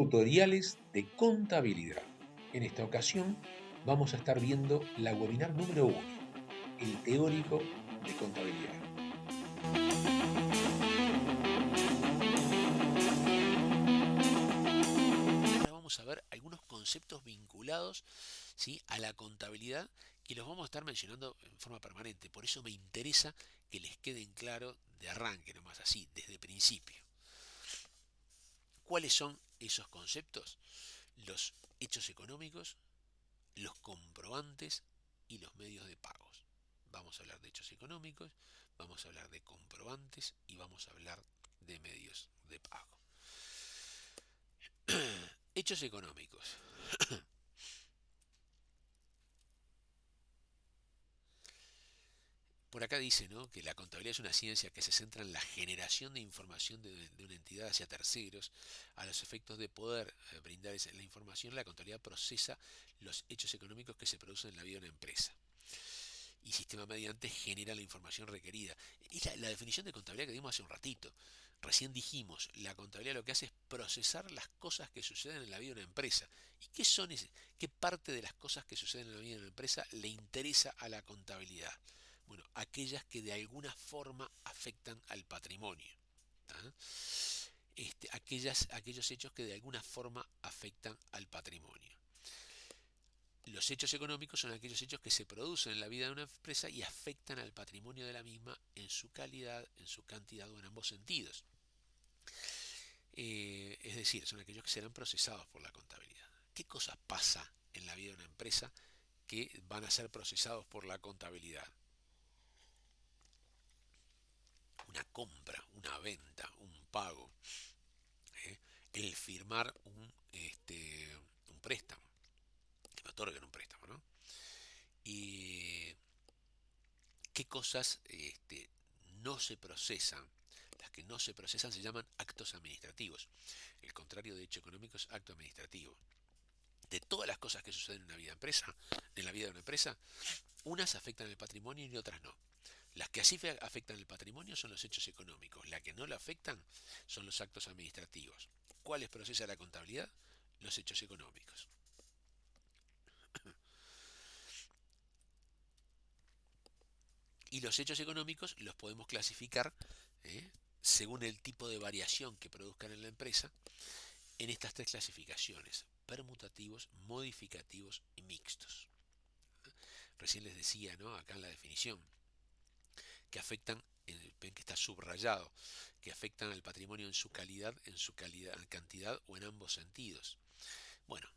Tutoriales de contabilidad. En esta ocasión vamos a estar viendo la webinar número 1, el teórico de contabilidad. Ahora vamos a ver algunos conceptos vinculados, ¿sí?, a la contabilidad que los vamos a estar mencionando en forma permanente. Por eso me interesa que les queden claros de arranque, nomás así, desde el principio. ¿Cuáles son esos conceptos? Los hechos económicos, los comprobantes y los medios de pagos. Vamos a hablar de hechos económicos, vamos a hablar de comprobantes y vamos a hablar de medios de pago. Hechos económicos. Por acá dice, ¿no?, que la contabilidad es una ciencia que se centra en la generación de información de una entidad hacia terceros. A los efectos de poder brindar la información, la contabilidad procesa los hechos económicos que se producen en la vida de una empresa. Y sistema mediante genera la información requerida. Es la definición de contabilidad que dimos hace un ratito. Recién dijimos, la contabilidad lo que hace es procesar las cosas que suceden en la vida de una empresa. ¿Y qué son qué parte de las cosas que suceden en la vida de una empresa le interesa a la contabilidad? Bueno, aquellas que de alguna forma afectan al patrimonio. Aquellos hechos que de alguna forma afectan al patrimonio. Los hechos económicos son aquellos hechos que se producen en la vida de una empresa y afectan al patrimonio de la misma en su calidad, en su cantidad o en ambos sentidos. Es decir, son aquellos que serán procesados por la contabilidad. ¿Qué cosas pasa en la vida de una empresa que van a ser procesados por la contabilidad? Una compra, una venta, un pago, ¿eh? El firmar un préstamo, que me otorguen un préstamo, ¿no? Y qué cosas no se procesan. Las que no se procesan se llaman actos administrativos. El contrario de hecho económico es acto administrativo. De todas las cosas que suceden en una vida empresa, en la vida de una empresa, unas afectan el patrimonio y otras no. Las que así afectan el patrimonio son los hechos económicos. Las que no lo afectan son los actos administrativos. ¿Cuáles procesa la contabilidad? Los hechos económicos. Y los hechos económicos los podemos clasificar, ¿eh?, según el tipo de variación que produzcan en la empresa, en estas tres clasificaciones: permutativos, modificativos y mixtos. Recién les decía, ¿no?, acá en la definición, que afectan, ven que está subrayado, que afectan al patrimonio en su calidad, cantidad o en ambos sentidos. Bueno,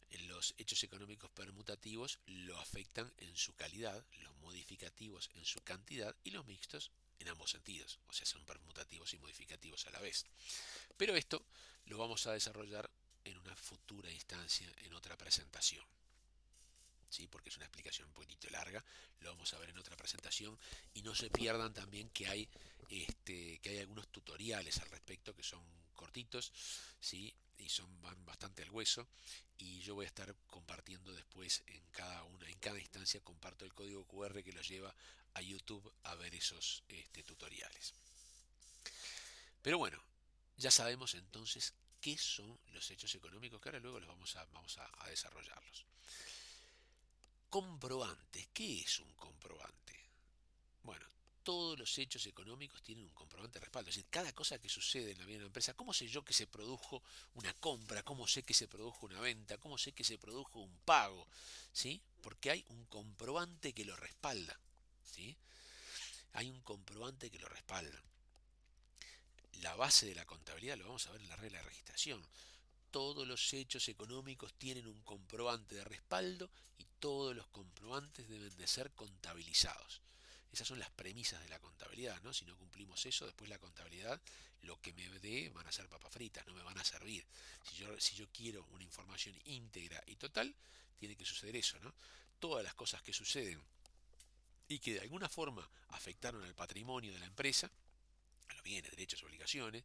en los hechos económicos permutativos lo afectan en su calidad, los modificativos en su cantidad y los mixtos en ambos sentidos, o sea, son permutativos y modificativos a la vez. Pero esto lo vamos a desarrollar en una futura instancia, en otra presentación. ¿Sí? Porque es una explicación un poquitito larga, lo vamos a ver en otra presentación. Y no se pierdan también que hay algunos tutoriales al respecto que son cortitos, ¿sí?, y van bastante al hueso, y yo voy a estar compartiendo después en cada instancia comparto el código QR que los lleva a YouTube a ver esos tutoriales. Pero bueno, ya sabemos entonces qué son los hechos económicos, que ahora luego los vamos a desarrollarlos. Comprobantes. ¿Qué es un comprobante? Bueno, todos los hechos económicos tienen un comprobante de respaldo. Es decir, cada cosa que sucede en la vida de una empresa, ¿cómo sé yo que se produjo una compra? ¿Cómo sé que se produjo una venta? ¿Cómo sé que se produjo un pago? ¿Sí? Porque hay un comprobante que lo respalda. ¿Sí? Hay un comprobante que lo respalda. La base de la contabilidad lo vamos a ver en la regla de registración. Todos los hechos económicos tienen un comprobante de respaldo y todos los comprobantes deben de ser contabilizados. Esas son las premisas de la contabilidad, ¿no? Si no cumplimos eso, después la contabilidad, lo que me dé van a ser papas fritas, no me van a servir. Si yo quiero una información íntegra y total, tiene que suceder eso, ¿no? Todas las cosas que suceden y que de alguna forma afectaron al patrimonio de la empresa, a los bienes, derechos, obligaciones,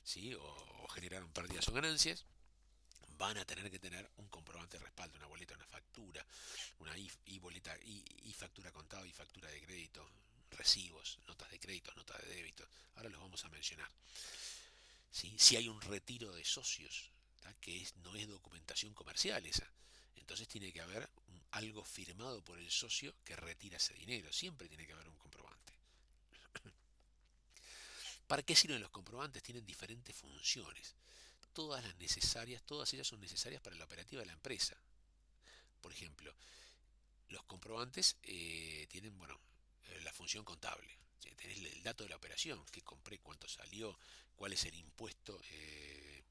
¿sí?, o generaron pérdidas o ganancias, van a tener que tener un comprobante de respaldo, una boleta, una factura, una boleta, factura contable y factura de crédito, recibos, notas de crédito, notas de débito. Ahora los vamos a mencionar. ¿Sí? Si hay un retiro de socios, que no es documentación comercial esa. Entonces tiene que haber algo firmado por el socio que retira ese dinero. Siempre tiene que haber un comprobante. ¿Para qué sirven los comprobantes? Tienen diferentes funciones. Todas las necesarias, todas ellas son necesarias para la operativa de la empresa. Por ejemplo, los comprobantes tienen, bueno, la función contable. Tenés el dato de la operación, qué compré, cuánto salió, cuál es el impuesto,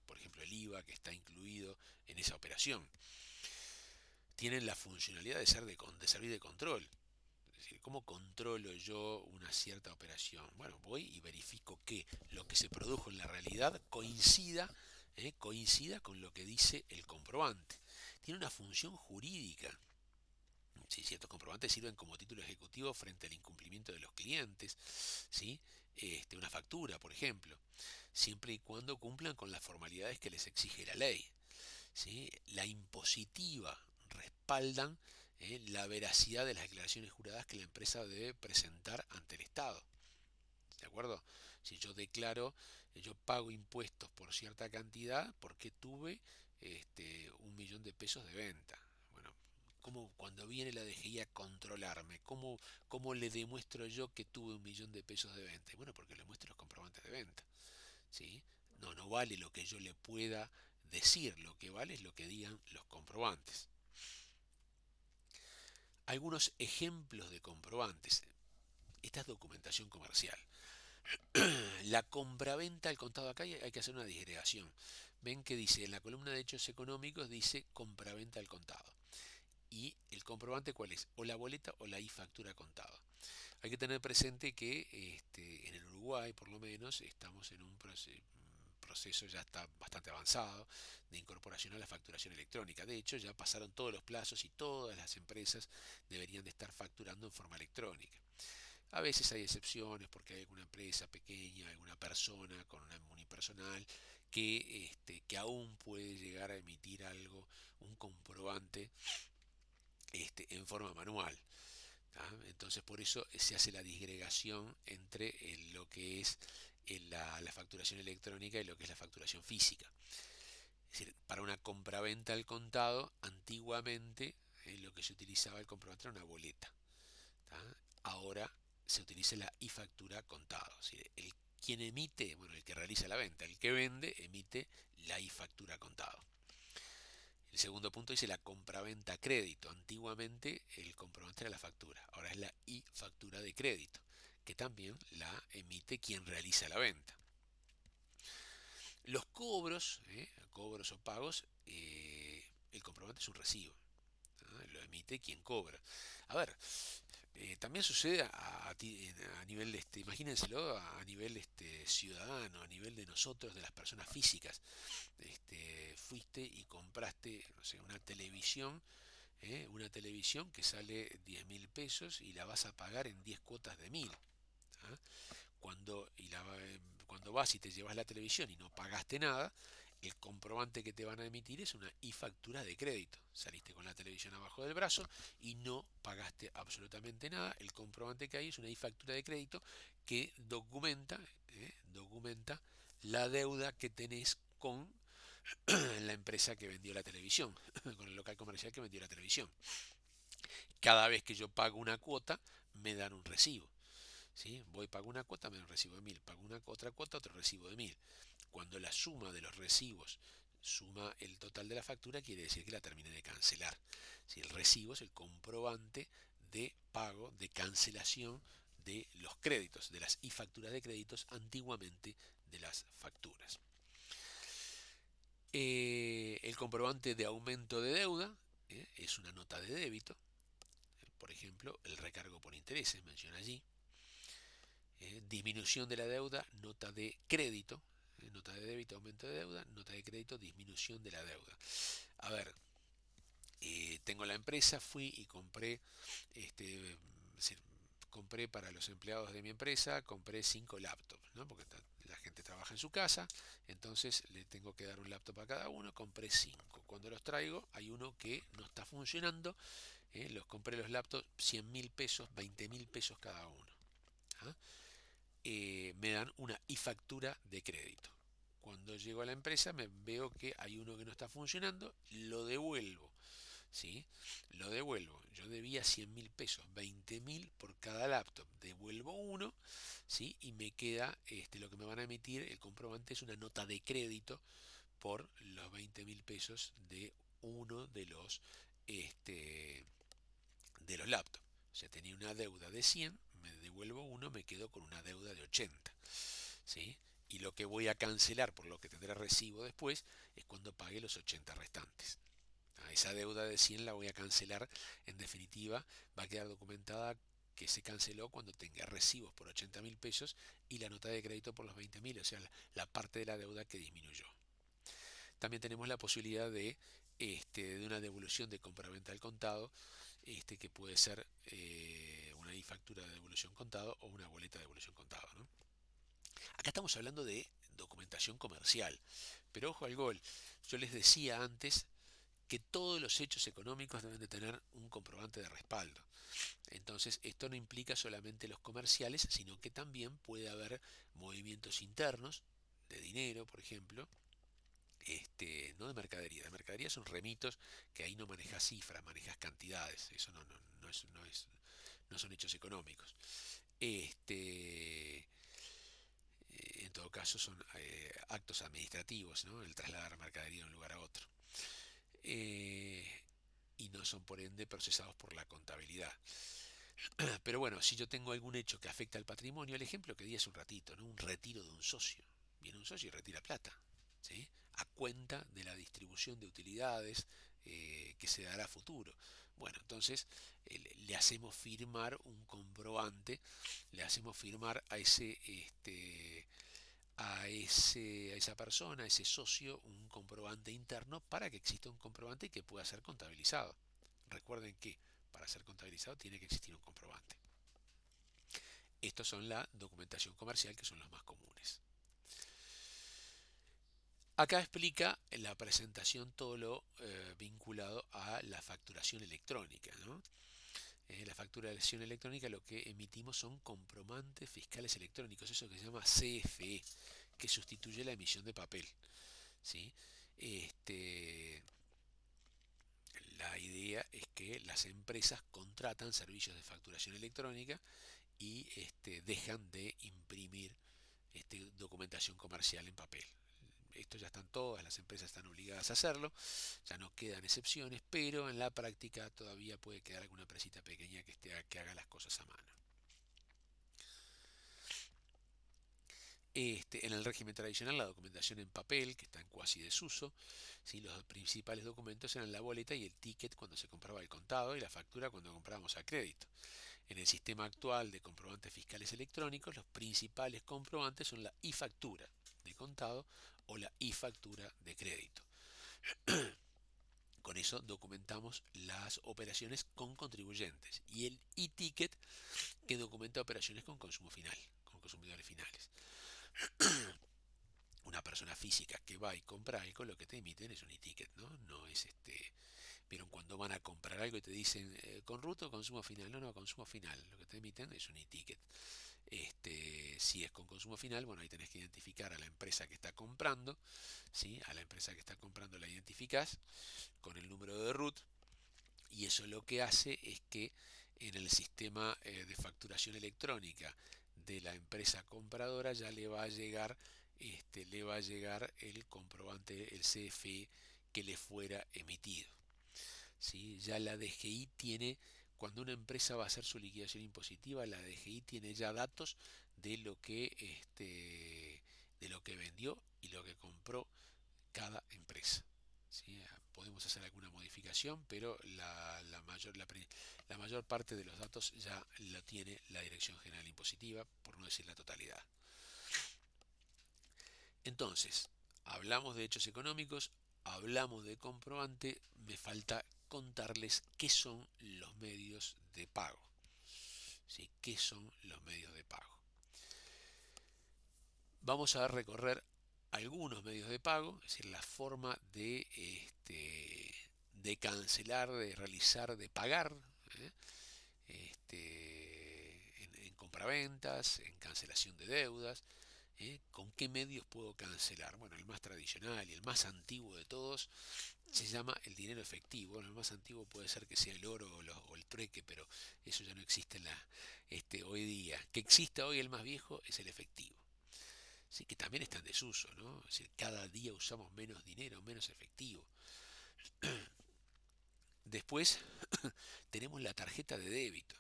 por ejemplo el IVA que está incluido en esa operación. Tienen la funcionalidad de servir de control. Es decir, ¿cómo controlo yo una cierta operación? Bueno, voy y verifico que lo que se produjo en la realidad coincida con lo que dice el comprobante. Tiene una función jurídica. Sí, ciertos comprobantes sirven como título ejecutivo frente al incumplimiento de los clientes, ¿sí? Una factura, por ejemplo, siempre y cuando cumplan con las formalidades que les exige la ley, ¿sí? La impositiva respaldan la veracidad de las declaraciones juradas que la empresa debe presentar ante el Estado. ¿De acuerdo? Si yo declaro, yo pago impuestos por cierta cantidad porque tuve 1.000.000 de pesos de venta. Bueno, ¿cómo cuando viene la DGI a controlarme? ¿Cómo le demuestro yo que tuve 1.000.000 de pesos de venta? Bueno, porque le muestro los comprobantes de venta. ¿Sí? No vale lo que yo le pueda decir, lo que vale es lo que digan los comprobantes. Algunos ejemplos de comprobantes. Esta es documentación comercial. La compraventa al contado, acá hay que hacer una disgregación. Ven que dice en la columna de hechos económicos, dice compraventa al contado. ¿Y el comprobante cuál es? O la boleta o la I-factura contado. Hay que tener presente que en el Uruguay, por lo menos, estamos en un proceso ya está bastante avanzado de incorporación a la facturación electrónica. De hecho, ya pasaron todos los plazos y todas las empresas deberían de estar facturando en forma electrónica. A veces hay excepciones porque hay alguna empresa pequeña, alguna persona con una unipersonal que aún puede llegar a emitir algo, un comprobante en forma manual. Entonces por eso se hace la disgregación entre lo que es la facturación electrónica y lo que es la facturación física. Es decir, para una compraventa al contado, antiguamente lo que se utilizaba el comprobante era una boleta. Ahora se utiliza la I-factura contado. Es decir, quien emite, bueno, el que realiza la venta, el que vende, emite la I-factura contado. El segundo punto dice la compraventa a crédito. Antiguamente el comprobante era la factura, ahora es la I-factura de crédito, que también la emite quien realiza la venta. Los cobros o pagos, el comprobante es un recibo. Lo emite quien cobra. A ver, también sucede a nivel, imagínenselo, a nivel ciudadano, a nivel de nosotros, de las personas físicas. Fuiste y compraste, no sé, una televisión que sale 10.000 pesos y la vas a pagar en 10 cuotas de 1.000. ¿Ah? Cuando vas y te llevas la televisión y no pagaste nada, el comprobante que te van a emitir es una I-factura de crédito. Saliste con la televisión abajo del brazo y no pagaste absolutamente nada. El comprobante que hay es una I-factura de crédito que documenta la deuda que tenés con la empresa que vendió la televisión, con el local comercial que vendió la televisión. Cada vez que yo pago una cuota, me dan un recibo. ¿Sí? Voy, pago una cuota, me da un recibo de 1.000, pago otra cuota, otro recibo de 1.000. Cuando la suma de los recibos suma el total de la factura, quiere decir que la terminé de cancelar. Si el recibo es el comprobante de pago, de cancelación de los créditos, de las I-facturas de créditos, antiguamente de las facturas. El comprobante de aumento de deuda es una nota de débito. Por ejemplo, el recargo por intereses, menciona allí. Disminución de la deuda, nota de crédito, nota de débito, aumento de deuda, nota de crédito, disminución de la deuda. A ver, tengo la empresa, fui y compré, compré para los empleados de mi empresa, compré 5 laptops, ¿no? Porque la gente trabaja en su casa, entonces le tengo que dar un laptop a cada uno, compré 5. Cuando los traigo, hay uno que no está funcionando, compré los laptops 100.000 pesos, 20.000 pesos cada uno. ¿Ah? Me dan una I-factura de crédito. Cuando llego a la empresa me veo que hay uno que no está funcionando, lo devuelvo, ¿sí? Lo devuelvo. Yo debía 100.000 pesos, 20.000 por cada laptop. Devuelvo uno, ¿sí? Y me queda, lo que me van a emitir, el comprobante es una nota de crédito por los 20.000 pesos de uno de los laptops. O sea, tenía una deuda de 100, me devuelvo uno, me quedo con una deuda de 80. ¿Sí? Y lo que voy a cancelar, por lo que tendré recibo después, es cuando pague los 80 restantes. A esa deuda de 100 la voy a cancelar. En definitiva, va a quedar documentada que se canceló cuando tenga recibos por 80.000 pesos y la nota de crédito por los 20.000, o sea, la parte de la deuda que disminuyó. También tenemos la posibilidad de una devolución de compraventa al contado, que puede ser una factura de devolución contado o una boleta de devolución contado, ¿no? Acá estamos hablando de documentación comercial, pero ojo al gol. Yo les decía antes que todos los hechos económicos deben de tener un comprobante de respaldo. Entonces, esto no implica solamente los comerciales, sino que también puede haber movimientos internos de dinero, por ejemplo, no de mercadería. De mercadería son remitos que ahí no manejas cifras, manejas cantidades. Eso no son hechos económicos. En todo caso son actos administrativos, ¿no? El trasladar mercadería de un lugar a otro. Eh, y no son por ende procesados por la contabilidad. Pero bueno, si yo tengo algún hecho que afecta al patrimonio, el ejemplo que di hace un ratito, ¿no? Un retiro de un socio. Viene un socio y retira plata, ¿sí? A cuenta de la distribución de utilidades que se dará a futuro. Bueno, entonces le hacemos firmar un comprobante, le hacemos firmar a esa persona, a ese socio, un comprobante interno para que exista un comprobante y que pueda ser contabilizado. Recuerden que para ser contabilizado tiene que existir un comprobante. Estos son la documentación comercial, que son los más comunes. Acá explica la presentación todo lo vinculado a la facturación electrónica, ¿no? La facturación electrónica, lo que emitimos son comprobantes fiscales electrónicos, eso que se llama CFE, que sustituye la emisión de papel, ¿sí? La idea es que las empresas contratan servicios de facturación electrónica y dejan de imprimir documentación comercial en papel. Esto ya están todas las empresas están obligadas a hacerlo, ya no quedan excepciones, pero en la práctica todavía puede quedar alguna empresita pequeña que haga las cosas a mano. En el régimen tradicional, la documentación en papel, que está en cuasi desuso, ¿sí? Los principales documentos eran la boleta y el ticket cuando se compraba el contado y la factura cuando comprábamos a crédito. En el sistema actual de comprobantes fiscales electrónicos, los principales comprobantes son la e-factura de contado o la e-factura de crédito. Con eso documentamos las operaciones con contribuyentes y el e-ticket que documenta operaciones con consumo final, con consumidores finales. Una persona física que va y compra algo, lo que te emiten es un e-ticket, ¿no? No es ¿Vieron cuando van a comprar algo y te dicen con ruta o consumo final? No, consumo final. Lo que te emiten es un e-ticket. Si es con consumo final, bueno, ahí tenés que identificar a la empresa que está comprando, ¿sí? A la empresa que está comprando la identificás con el número de RUT y eso lo que hace es que en el sistema de facturación electrónica de la empresa compradora ya le va a llegar el comprobante, el CFE que le fuera emitido. ¿Sí? Ya la DGI tiene, cuando una empresa va a hacer su liquidación impositiva, la DGI tiene ya datos de lo que vendió y lo que compró cada empresa. ¿Sí? Podemos hacer alguna modificación, pero la mayor parte de los datos ya lo tiene la Dirección General Impositiva, por no decir la totalidad. Entonces, hablamos de hechos económicos, hablamos de comprobante, me falta contarles qué son los medios de pago. ¿Sí? ¿Qué son los medios de pago? Vamos a recorrer algunos medios de pago, es decir, la forma de cancelar, de realizar, de pagar, ¿eh? En compraventas, en cancelación de deudas, ¿Con qué medios puedo cancelar? Bueno, el más tradicional y el más antiguo de todos se llama el dinero efectivo. Bueno, el más antiguo puede ser que sea el oro o el trueque, pero eso ya no existe hoy día. Que exista hoy el más viejo es el efectivo. Sí, que también está en desuso, ¿no? Es decir, cada día usamos menos dinero, menos efectivo. Después tenemos la tarjeta de débito.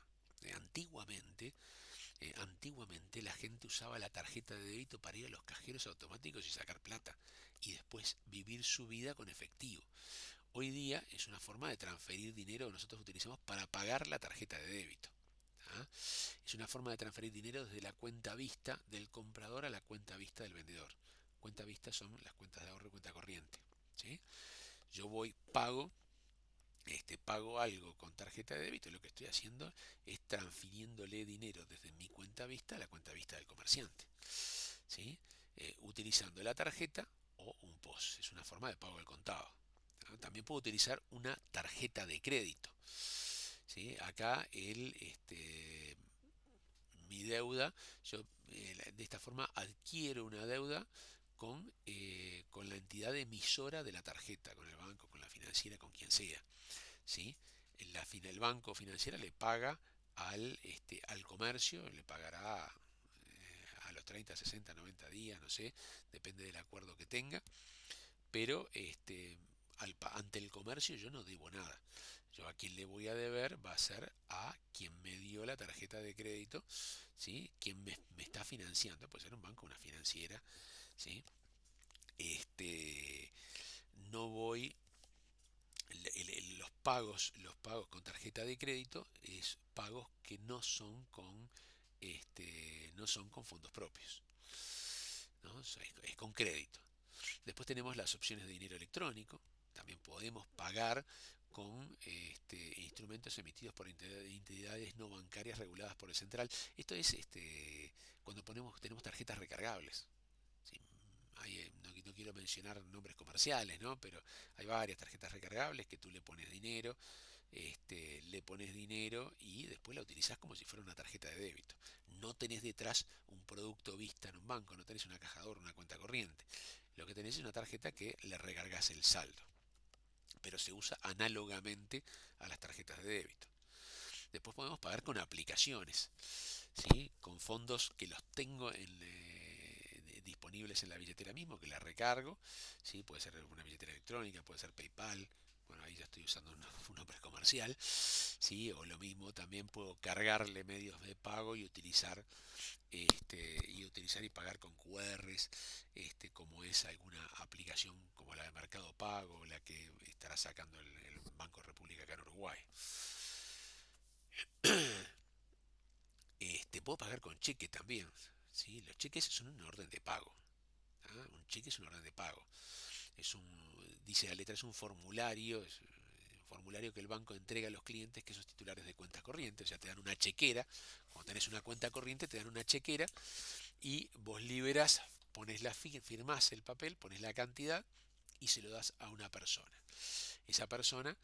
Antiguamente la gente usaba la tarjeta de débito para ir a los cajeros automáticos y sacar plata y después vivir su vida con efectivo. Hoy día es una forma de transferir dinero que nosotros utilizamos para pagar la tarjeta de débito. ¿Ah? Es una forma de transferir dinero desde la cuenta vista del comprador a la cuenta vista del vendedor. Cuenta vista son las cuentas de ahorro y cuenta corriente. ¿Sí? Yo pago algo con tarjeta de débito y lo que estoy haciendo es transfiriéndole dinero desde mi cuenta vista a la cuenta vista del comerciante. ¿Sí? Utilizando la tarjeta o un POS. Es una forma de pago al contado. También puedo utilizar una tarjeta de crédito. ¿Sí? Acá mi deuda, yo de esta forma adquiero una deuda con la entidad emisora de la tarjeta, con el banco, con la financiera, con quien sea. ¿Sí? El banco financiera le paga al comercio, le pagará a los 30, 60, 90 días, no sé, depende del acuerdo que tenga, pero ante el comercio yo no debo nada. Yo a quien le voy a deber va a ser a quien me dio la tarjeta de crédito, ¿sí? Quien me está financiando, puede ser un banco, una financiera, ¿sí? Este, no voy, los pagos con tarjeta de crédito es pagos que no son con fondos propios, ¿no? Es con crédito. Después tenemos las opciones de dinero electrónico. También podemos pagar con instrumentos emitidos por entidades no bancarias reguladas por el central. Esto es cuando tenemos tarjetas recargables. ¿Sí? No quiero mencionar nombres comerciales, ¿no? Pero hay varias tarjetas recargables que tú le pones dinero y después la utilizás como si fuera una tarjeta de débito. No tenés detrás un producto vista en un banco, no tenés una caja de ahorro, una cuenta corriente. Lo que tenés es una tarjeta que le recargas el saldo, pero se usa análogamente a las tarjetas de débito. Después podemos pagar con aplicaciones, ¿sí? Con fondos que los tengo disponibles en la billetera mismo, que la recargo, ¿sí? Puede ser una billetera electrónica, puede ser PayPal. Bueno, ahí ya estoy usando un nombre comercial, ¿sí? O lo mismo, también puedo cargarle medios de pago y pagar con QRs, como es alguna aplicación como la de Mercado Pago, la que estará sacando el Banco República acá en Uruguay. Puedo pagar con cheque también, ¿sí? Los cheques son un orden de pago. ¿Ah? Un cheque es un orden de pago. Dice la letra, es un formulario, un formulario que el banco entrega a los clientes que son titulares de cuentas corrientes. O sea, te dan una chequera. Cuando tenés una cuenta corriente, te dan una chequera y vos liberas, firmás el papel, pones la cantidad y se lo das a una persona. Esa persona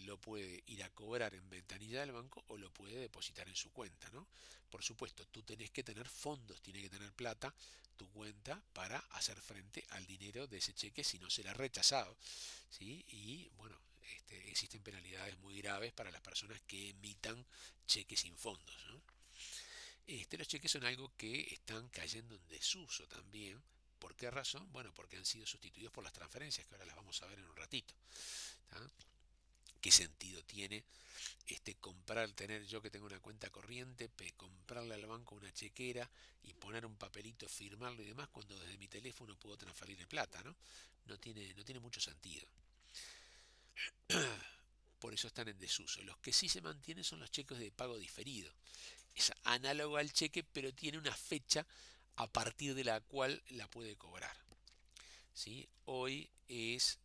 lo puede ir a cobrar en ventanilla del banco o lo puede depositar en su cuenta, ¿no? Por supuesto, tú tenés que tener fondos, tiene que tener plata tu cuenta para hacer frente al dinero de ese cheque si no será rechazado, ¿sí? Y bueno, existen penalidades muy graves para las personas que emitan cheques sin fondos, ¿no? Los cheques son algo que están cayendo en desuso también. ¿Por qué razón? Bueno, porque han sido sustituidos por las transferencias, que ahora las vamos a ver en un ratito. ¿Tá? ¿Qué sentido tiene tener yo que tengo una cuenta corriente, comprarle al banco una chequera y poner un papelito, firmarlo y demás, cuando desde mi teléfono puedo transferirle plata, ¿no? No tiene mucho sentido. Por eso están en desuso. Los que sí se mantienen son los cheques de pago diferido. Es análogo al cheque, pero tiene una fecha a partir de la cual la puede cobrar. ¿Sí? Hoy es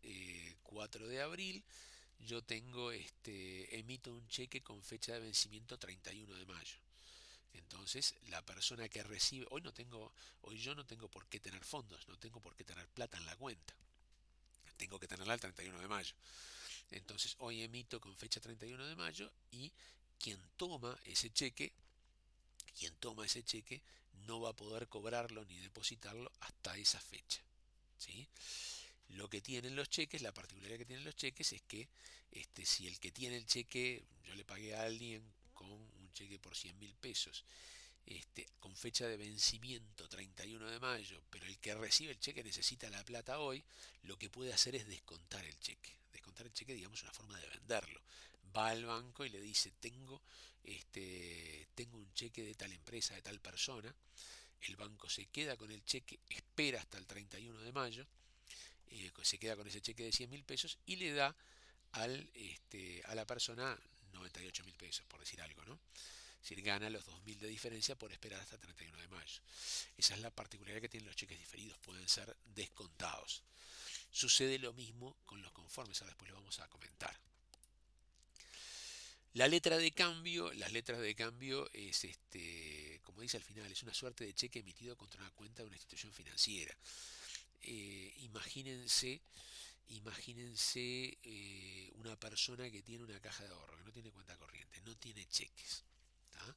4 de abril. Yo emito un cheque con fecha de vencimiento 31 de mayo. Entonces, la persona que recibe, hoy yo no tengo por qué tener fondos, no tengo por qué tener plata en la cuenta. Tengo que tenerla el 31 de mayo. Entonces, hoy emito con fecha 31 de mayo y quien toma ese cheque no va a poder cobrarlo ni depositarlo hasta esa fecha, ¿sí? Lo que tienen los cheques, la particularidad que tienen los cheques es que si el que tiene el cheque, yo le pagué a alguien con un cheque por 100.000 pesos, con fecha de vencimiento 31 de mayo, pero el que recibe el cheque necesita la plata hoy, lo que puede hacer es descontar el cheque. Descontar el cheque, digamos, una forma de venderlo. Va al banco y le dice, tengo un cheque de tal empresa, de tal persona. El banco se queda con el cheque, espera hasta el 31 de mayo, se queda con ese cheque de 100.000 pesos y le da a la persona 98.000 pesos, por decir algo, ¿no? Es decir, gana los 2.000 de diferencia por esperar hasta el 31 de mayo. Esa es la particularidad que tienen los cheques diferidos, pueden ser descontados. Sucede lo mismo con los conformes, ahora después lo vamos a comentar. La letra de cambio, las letras de cambio es, como dice al final, es una suerte de cheque emitido contra una cuenta de una institución financiera. Imagínense una persona que tiene una caja de ahorro, que no tiene cuenta corriente, no tiene cheques. ¿Tá?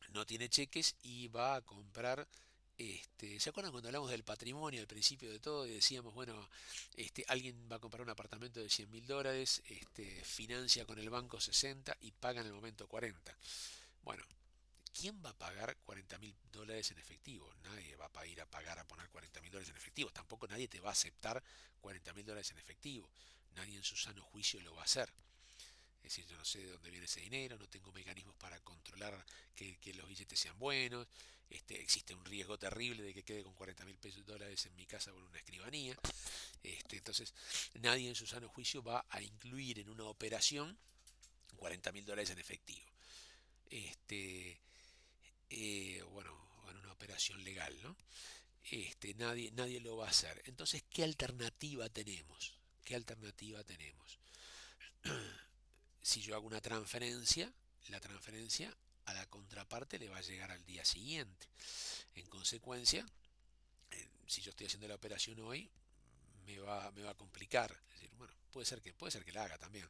No tiene cheques y va a comprar. ¿Se acuerdan cuando hablamos del patrimonio al principio de todo y decíamos, bueno, alguien va a comprar un apartamento de 100.000 dólares, financia con el banco 60 y paga en el momento 40? Bueno, ¿quién va a pagar 40.000 dólares en efectivo? Nadie va a ir a pagar a poner 40.000 dólares en efectivo. Tampoco nadie te va a aceptar 40.000 dólares en efectivo. Nadie en su sano juicio lo va a hacer. Es decir, yo no sé de dónde viene ese dinero, no tengo mecanismos para controlar que los billetes sean buenos, existe un riesgo terrible de que quede con 40.000 dólares en mi casa con una escribanía. Entonces, nadie en su sano juicio va a incluir en una operación 40.000 dólares en efectivo. Bueno, en una operación legal, ¿no? Nadie lo va a hacer. Entonces, ¿qué alternativa tenemos? ¿Qué alternativa tenemos? Si yo hago una transferencia, la transferencia a la contraparte le va a llegar al día siguiente. En consecuencia, si yo estoy haciendo la operación hoy, me va a complicar. Es decir, bueno, puede ser que la haga también.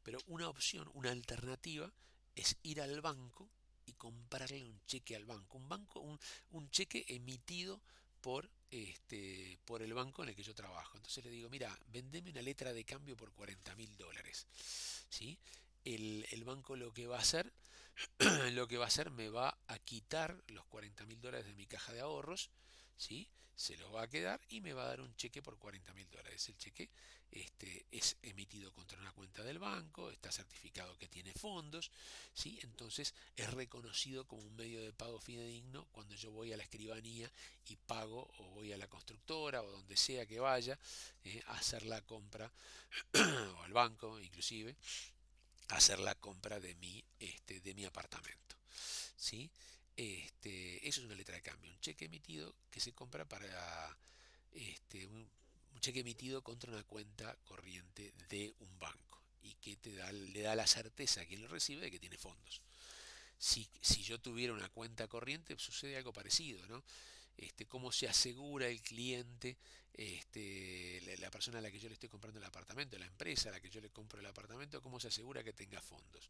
Pero una opción, una alternativa, es ir al banco y comprarle un cheque al banco. Un cheque emitido por el banco en el que yo trabajo. Entonces le digo, mira, vendeme una letra de cambio por 40.000 dólares. ¿Sí? El banco lo que va a hacer, me va a quitar los 40.000 dólares de mi caja de ahorros, ¿sí? Se los va a quedar y me va a dar un cheque por 40.000 dólares. El cheque es emitido contra una cuenta del banco, está certificado que tiene fondos, ¿sí? Entonces es reconocido como un medio de pago fidedigno cuando yo voy a la escribanía y pago, o voy a la constructora o donde sea que vaya a hacer la compra o al banco inclusive hacer la compra de mi apartamento, ¿sí? Eso es una letra de cambio, un cheque emitido que se compra para un cheque emitido contra una cuenta corriente de un banco y que le da la certeza a quien lo recibe de que tiene fondos. Si yo tuviera una cuenta corriente, sucede algo parecido, ¿no? Cómo se asegura el cliente, la persona a la que yo le estoy comprando el apartamento, la empresa a la que yo le compro el apartamento, cómo se asegura que tenga fondos.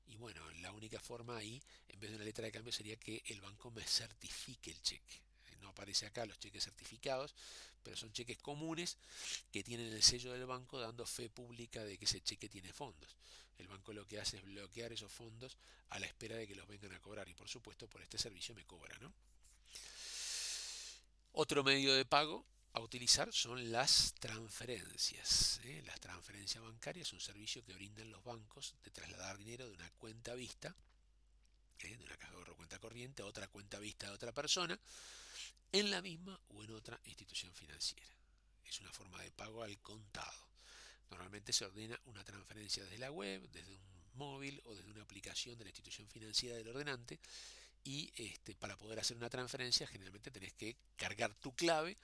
Y bueno, la única forma ahí, en vez de una letra de cambio, sería que el banco me certifique el cheque. No aparece acá los cheques certificados, pero son cheques comunes que tienen el sello del banco dando fe pública de que ese cheque tiene fondos. El banco lo que hace es bloquear esos fondos a la espera de que los vengan a cobrar y por supuesto por este servicio me cobra, ¿no? Otro medio de pago a utilizar son las transferencias. Las transferencias bancarias son un servicio que brindan los bancos de trasladar dinero de una cuenta vista, de una caja de ahorro cuenta corriente a otra cuenta vista de otra persona, en la misma o en otra institución financiera. Es una forma de pago al contado. Normalmente se ordena una transferencia desde la web, desde un móvil o desde una aplicación de la institución financiera del ordenante y para poder hacer una transferencia generalmente tenés que cargar tu clave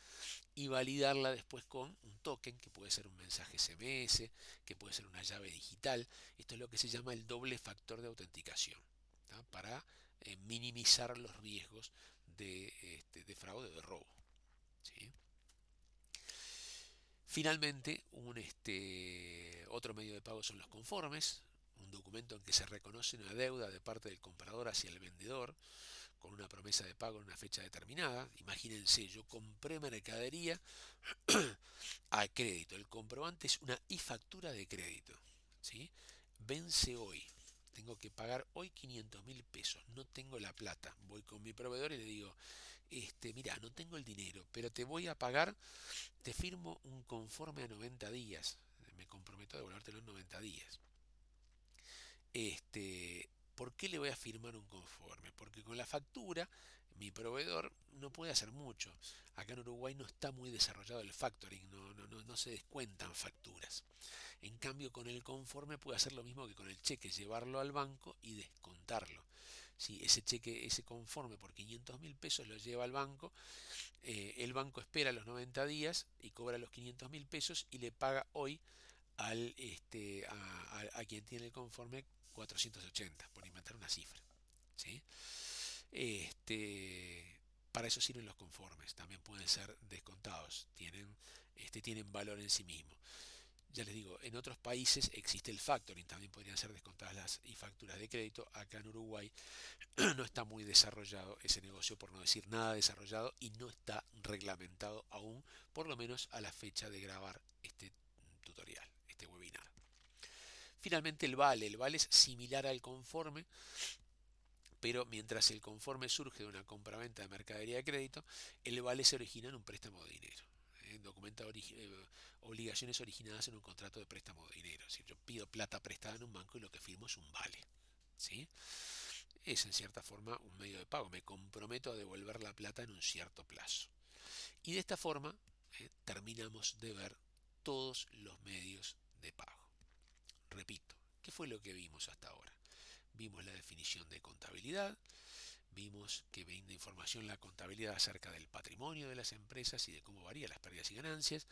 y validarla después con un token que puede ser un mensaje SMS, que puede ser una llave digital. Esto es lo que se llama el doble factor de autenticación, ¿tá? Para minimizar los riesgos de fraude o de robo, ¿sí? Finalmente, otro medio de pago son los conformes, un documento en que se reconoce una deuda de parte del comprador hacia el vendedor, con una promesa de pago en una fecha determinada. Imagínense, yo compré mercadería a crédito. El comprobante es una e-factura de crédito, ¿sí? Vence hoy. Tengo que pagar hoy 500.000 pesos. No tengo la plata. Voy con mi proveedor y le digo, mira, no tengo el dinero, pero te voy a pagar, te firmo un conforme a 90 días. Me comprometo a devolvértelo en 90 días. ¿Por qué le voy a firmar un conforme? Porque con la factura mi proveedor no puede hacer mucho. Acá en Uruguay no está muy desarrollado el factoring, no se descuentan facturas. En cambio, con el conforme puede hacer lo mismo que con el cheque, llevarlo al banco y descontarlo. Si ese cheque, ese conforme por 500.000 pesos lo lleva al banco, el banco espera los 90 días y cobra los 500.000 pesos y le paga hoy a quien tiene el conforme 480, por inventar una cifra. ¿Sí? Para eso sirven los conformes, también pueden ser descontados, tienen valor en sí mismo. Ya les digo, en otros países existe el factoring, también podrían ser descontadas las facturas de crédito. Acá en Uruguay no está muy desarrollado ese negocio, por no decir nada desarrollado, y no está reglamentado aún, por lo menos a la fecha de grabar este tutorial, este webinar. Finalmente el vale es similar al conforme, pero mientras el conforme surge de una compraventa de mercadería de crédito, el vale se origina en un préstamo de dinero. Documenta obligaciones originadas en un contrato de préstamo de dinero. Es decir, yo pido plata prestada en un banco y lo que firmo es un vale. ¿Sí? Es en cierta forma un medio de pago. Me comprometo a devolver la plata en un cierto plazo. Y de esta forma terminamos de ver todos los medios de pago. Repito, ¿qué fue lo que vimos hasta ahora? Vimos la definición de contabilidad, vimos que brinda información la contabilidad acerca del patrimonio de las empresas y de cómo varían las pérdidas y ganancias,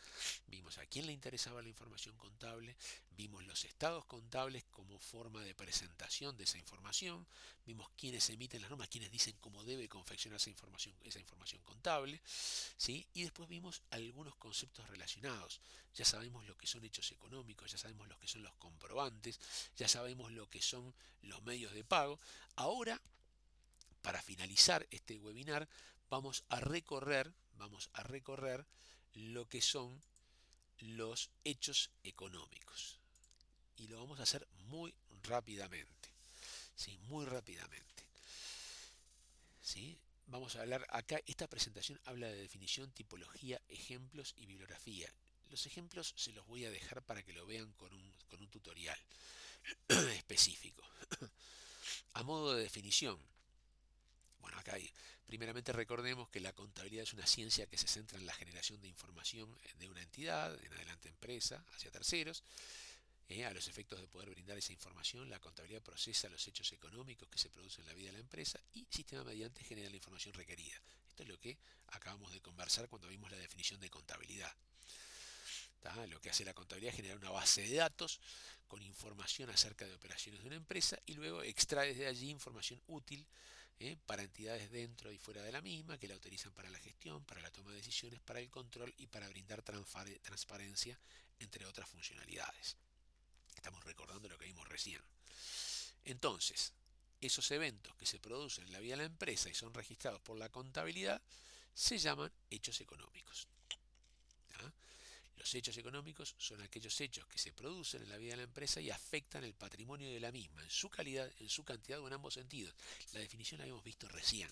vimos a quién le interesaba la información contable, vimos los estados contables como forma de presentación de esa información, vimos quiénes emiten las normas, quiénes dicen cómo debe confeccionar esa información contable, ¿sí? Y después vimos algunos conceptos relacionados. Ya sabemos lo que son hechos económicos, ya sabemos lo que son los comprobantes, ya sabemos lo que son los medios de pago. Ahora, para finalizar este webinar, vamos a recorrer lo que son los hechos económicos. Y lo vamos a hacer muy rápidamente. ¿Sí? Muy rápidamente. ¿Sí? Vamos a hablar acá, esta presentación habla de definición, tipología, ejemplos y bibliografía. Los ejemplos se los voy a dejar para que lo vean con un tutorial específico. A modo de definición, bueno, acá primeramente recordemos que la contabilidad es una ciencia que se centra en la generación de información de una entidad, en adelante empresa, hacia terceros. A los efectos de poder brindar esa información, la contabilidad procesa los hechos económicos que se producen en la vida de la empresa y sistema mediante genera la información requerida. Esto es lo que acabamos de conversar cuando vimos la definición de contabilidad. Lo que hace la contabilidad es generar una base de datos con información acerca de operaciones de una empresa y luego extrae desde allí información útil para entidades dentro y fuera de la misma que la utilizan para la gestión, para la toma de decisiones, para el control y para brindar transparencia, entre otras funcionalidades. Estamos recordando lo que vimos recién. Entonces, esos eventos que se producen en la vida de la empresa y son registrados por la contabilidad se llaman hechos económicos. Los hechos económicos son aquellos hechos que se producen en la vida de la empresa y afectan el patrimonio de la misma, en su calidad, en su cantidad o en ambos sentidos. La definición la habíamos visto recién.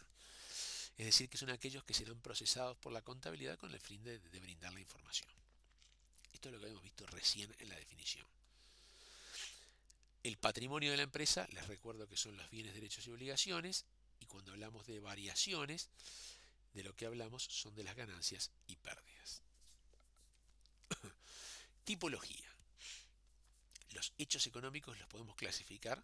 Es decir, que son aquellos que serán procesados por la contabilidad con el fin de brindar la información. Esto es lo que habíamos visto recién en la definición. El patrimonio de la empresa, les recuerdo que son los bienes, derechos y obligaciones, y cuando hablamos de variaciones, de lo que hablamos son de las ganancias y pérdidas. Tipología. Los hechos económicos los podemos clasificar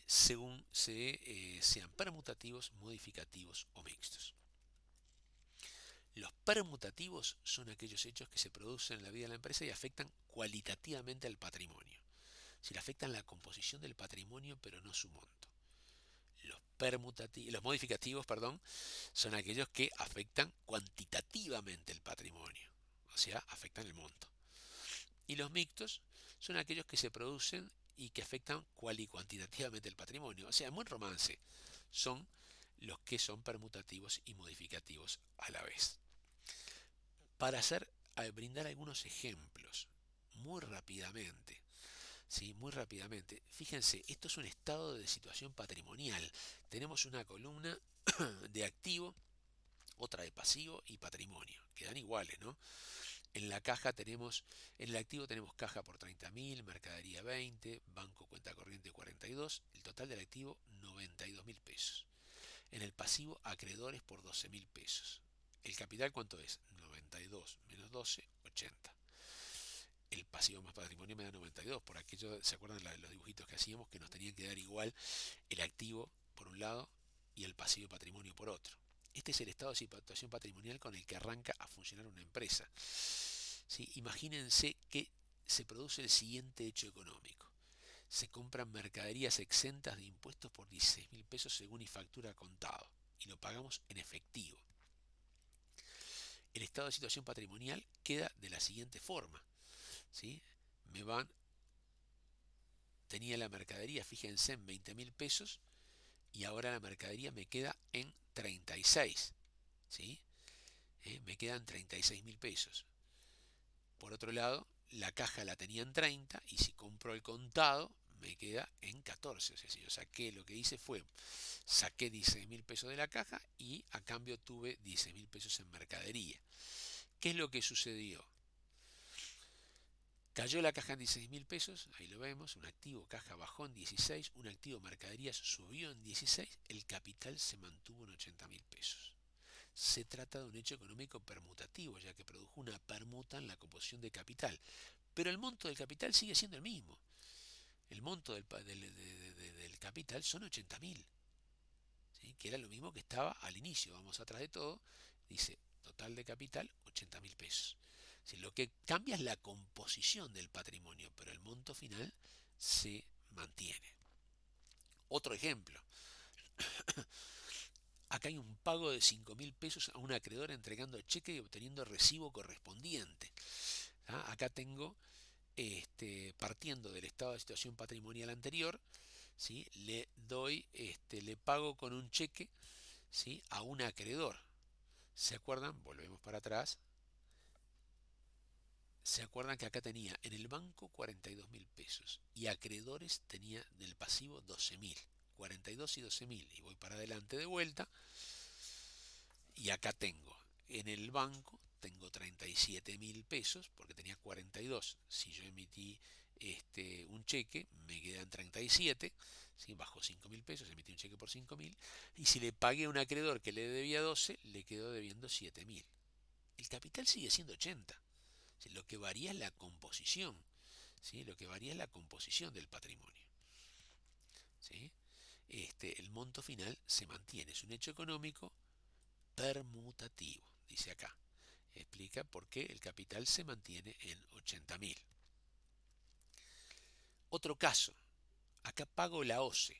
según sean permutativos, modificativos o mixtos. Los permutativos son aquellos hechos que se producen en la vida de la empresa y afectan cualitativamente al patrimonio. Si le afectan la composición del patrimonio, pero no su monto. Los modificativos, son aquellos que afectan cuantitativamente el patrimonio, o sea, afectan el monto. Y los mixtos son aquellos que se producen y que afectan cual y cuantitativamente el patrimonio. O sea, en buen romance, son los que son permutativos y modificativos a la vez. Para brindar algunos ejemplos, muy rápidamente, ¿sí? Muy rápidamente. Fíjense, esto es un estado de situación patrimonial. Tenemos una columna de activo, otra de pasivo y patrimonio. Quedan iguales, ¿no? En la caja tenemos, en el activo tenemos caja por 30.000, mercadería 20, banco cuenta corriente 42, el total del activo 92.000 pesos. En el pasivo, acreedores por 12.000 pesos. ¿El capital cuánto es? 92 menos 12, 80. El pasivo más patrimonio me da 92. Por aquello, ¿se acuerdan los dibujitos que hacíamos? Que nos tenían que dar igual el activo por un lado y el pasivo patrimonio por otro. Este es el estado de situación patrimonial con el que arranca a funcionar una empresa. ¿Sí? Imagínense que se produce el siguiente hecho económico. Se compran mercaderías exentas de impuestos por 16.000 pesos según y factura contado. Y lo pagamos en efectivo. El estado de situación patrimonial queda de la siguiente forma. ¿Sí? Tenía la mercadería, fíjense, en 20.000 pesos y ahora la mercadería me queda en 36. ¿Sí? Me quedan 36.000 pesos. Por otro lado, la caja la tenía en 30 y si compro el contado me queda en 14. Es decir, yo saqué, lo que hice fue, saqué 16.000 pesos de la caja y a cambio tuve 16.000 pesos en mercadería. ¿Qué es lo que sucedió? Cayó la caja en 16.000 pesos, ahí lo vemos, un activo caja bajó en 16, un activo mercaderías subió en 16, el capital se mantuvo en 80.000 pesos. Se trata de un hecho económico permutativo, ya que produjo una permuta en la composición de capital, pero el monto del capital sigue siendo el mismo. El monto del capital son 80.000, ¿sí? Que era lo mismo que estaba al inicio. Vamos atrás de todo, dice total de capital 80.000 pesos. Si lo que cambia es la composición del patrimonio, pero el monto final se mantiene. Otro ejemplo. Acá hay un pago de 5.000 pesos a un acreedor entregando cheque y obteniendo recibo correspondiente. ¿Ah? Acá tengo, partiendo del estado de situación patrimonial anterior, ¿sí? Le pago con un cheque, ¿sí? A un acreedor. ¿Se acuerdan? Volvemos para atrás. ¿Se acuerdan que acá tenía en el banco 42.000 pesos y acreedores tenía del pasivo 12.000? 42 y 12.000. Y voy para adelante de vuelta. Y acá tengo en el banco, tengo 37.000 pesos porque tenía 42. Si yo emití un cheque, me quedan 37. ¿Sí? Bajó 5.000 pesos, emití un cheque por 5.000. Y si le pagué a un acreedor que le debía 12, le quedó debiendo 7.000. El capital sigue siendo 80. Lo que varía es la composición, ¿sí? Lo que varía es la composición del patrimonio, ¿sí? El monto final se mantiene, es un hecho económico permutativo, dice acá. Explica por qué el capital se mantiene en 80.000. Otro caso, acá pago la OCE.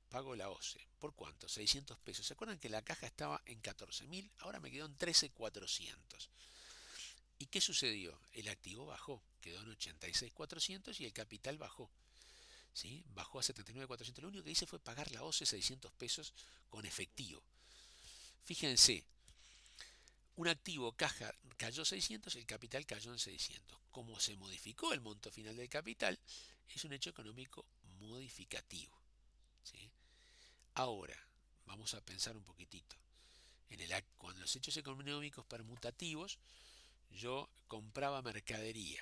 Pago la OCE. ¿Por cuánto? 600 pesos. ¿Se acuerdan que la caja estaba en 14.000? Ahora me quedó en 13.400. ¿Y qué sucedió? El activo bajó, quedó en 86.400 y el capital bajó. ¿Sí? Bajó a 79.400. Lo único que hice fue pagar la OCE 600 pesos con efectivo. Fíjense, un activo caja cayó 600, el capital cayó en 600. Como se modificó el monto final del capital, es un hecho económico modificativo. ¿Sí? Ahora, vamos a pensar un poquitito. Cuando los hechos económicos permutativos, yo compraba mercadería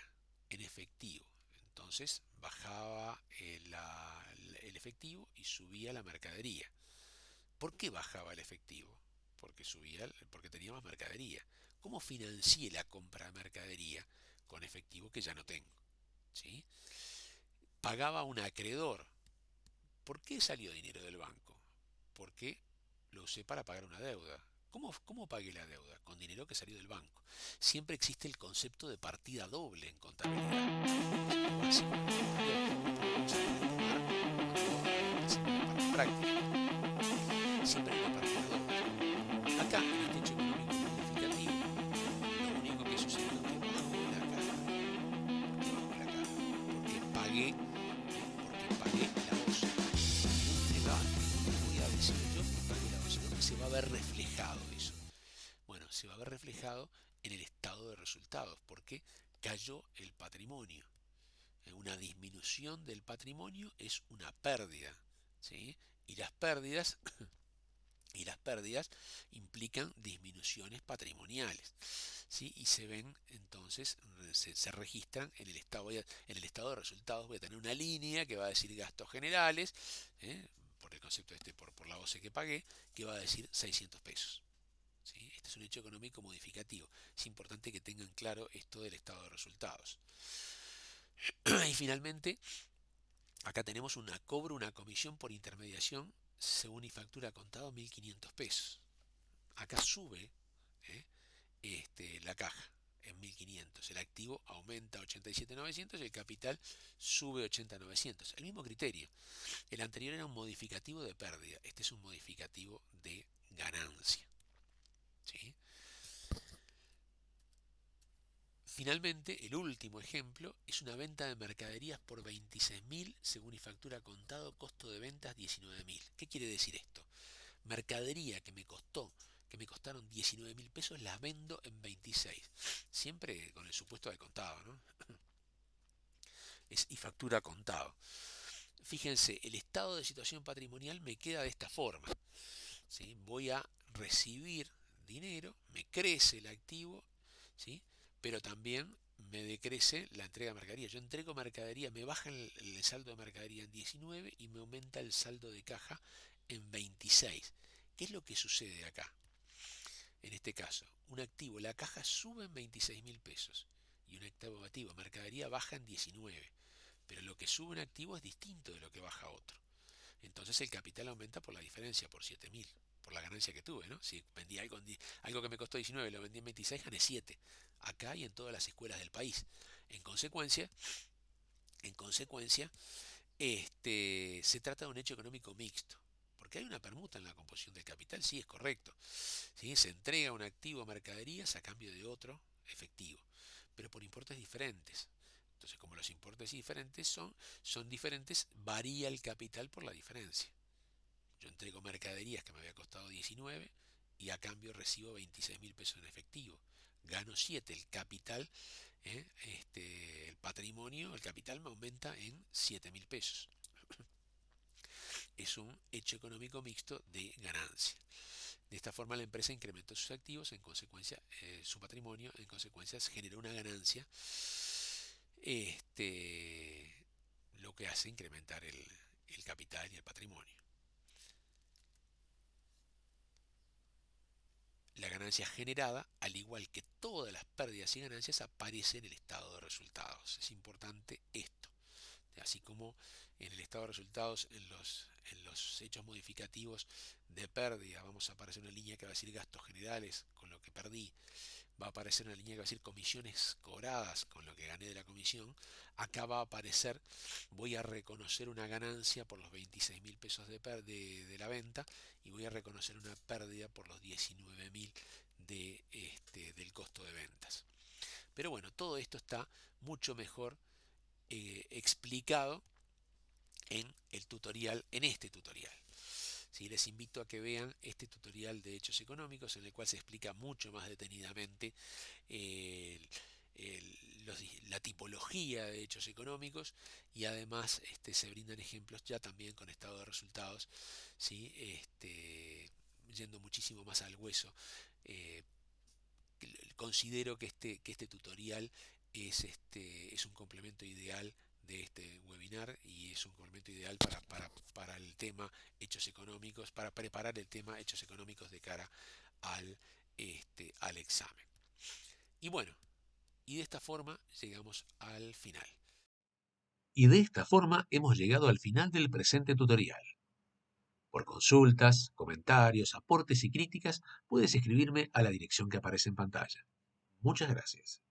en efectivo, entonces bajaba el efectivo y subía la mercadería. ¿Por qué bajaba el efectivo? Porque tenía más mercadería. ¿Cómo financié la compra de mercadería? Con efectivo que ya no tengo. ¿Sí? Pagaba a un acreedor. ¿Por qué salió dinero del banco? Porque lo usé para pagar una deuda. ¿Cómo pagué la deuda? Con dinero que salió del banco. Siempre existe el concepto de partida doble en contabilidad. Es lo básico de la contabilidad, que después lo vamos a ver en la parte práctica. Siempre hay una partida doble. Acá, en este hecho económico modificativo, lo único que sucedió es que bajó la caja. ¿Por qué bajó la caja? Porque pagué la OCE. No me voy a decir yo que pagué la OCE. ver reflejado eso? Bueno, se va a ver reflejado en el estado de resultados, porque cayó el patrimonio. Una disminución del patrimonio es una pérdida, ¿sí? Y las pérdidas y las pérdidas implican disminuciones patrimoniales, ¿sí? Y se ven entonces, se registran en el estado de resultados. Voy a tener una línea que va a decir gastos generales, ¿eh? Por el concepto por la OCE que pagué, que va a decir 600 pesos. ¿Sí? Este es un hecho económico modificativo. Es importante que tengan claro esto del estado de resultados. Y finalmente, acá tenemos una comisión por intermediación según y factura contado 1.500 pesos. Acá sube, ¿eh? La caja en 1.500. El activo aumenta 87.900 y el capital sube 80.900. El mismo criterio. El anterior era un modificativo de pérdida. Este es un modificativo de ganancia. ¿Sí? Finalmente, el último ejemplo es una venta de mercaderías por 26.000 según y factura contado, costo de ventas 19.000. ¿Qué quiere decir esto? Mercadería que me costaron 19.000 pesos, las vendo en 26. Siempre con el supuesto de contado, ¿no? Es y factura contado. Fíjense, el estado de situación patrimonial me queda de esta forma. ¿Sí? Voy a recibir dinero, me crece el activo, ¿sí? Pero también me decrece la entrega de mercadería. Yo entrego mercadería, me baja el saldo de mercadería en 19 y me aumenta el saldo de caja en 26. ¿Qué es lo que sucede acá? En este caso, un activo, la caja sube en 26.000 pesos y un activo, mercadería, baja en 19. Pero lo que sube un activo es distinto de lo que baja otro. Entonces el capital aumenta por la diferencia, por 7.000, por la ganancia que tuve, ¿no? Si vendí algo que me costó 19 y lo vendí en 26, gané 7. Acá y en todas las escuelas del país. En consecuencia, en consecuencia, se trata de un hecho económico mixto. Porque hay una permuta en la composición del capital, sí, es correcto. ¿Sí? Se entrega un activo a mercaderías a cambio de otro efectivo, pero por importes diferentes. Entonces, como los importes diferentes son diferentes, varía el capital por la diferencia. Yo entrego mercaderías que me había costado 19 y a cambio recibo 26.000 pesos en efectivo. Gano 7, el capital, el patrimonio, el capital me aumenta en 7.000 pesos. Es un hecho económico mixto de ganancia. De esta forma la empresa incrementó sus activos, en consecuencia su patrimonio, en consecuencia generó una ganancia, lo que hace incrementar el capital y el patrimonio. La ganancia generada, al igual que todas las pérdidas y ganancias, aparece en el estado de resultados. Es importante esto. Así como en el estado de resultados, en los hechos modificativos de pérdida, vamos a aparecer una línea que va a decir gastos generales con lo que perdí, va a aparecer una línea que va a decir comisiones cobradas con lo que gané de la comisión. Acá va a aparecer, voy a reconocer una ganancia por los 26.000 pesos de la venta y voy a reconocer una pérdida por los 19.000 del costo de ventas. Pero bueno, todo esto está mucho mejor explicado en este tutorial. ¿Sí? Les invito a que vean este tutorial de hechos económicos en el cual se explica mucho más detenidamente el, la tipología de hechos económicos y además se brindan ejemplos ya también con estado de resultados, ¿sí? Yendo muchísimo más al hueso. Considero que este tutorial es un complemento ideal de este webinar y es un complemento ideal para el tema hechos económicos, para preparar el tema hechos económicos de cara al, al examen. Y bueno, y de esta forma llegamos al final. Y de esta forma hemos llegado al final del presente tutorial. Por consultas, comentarios, aportes y críticas, puedes escribirme a la dirección que aparece en pantalla. Muchas gracias.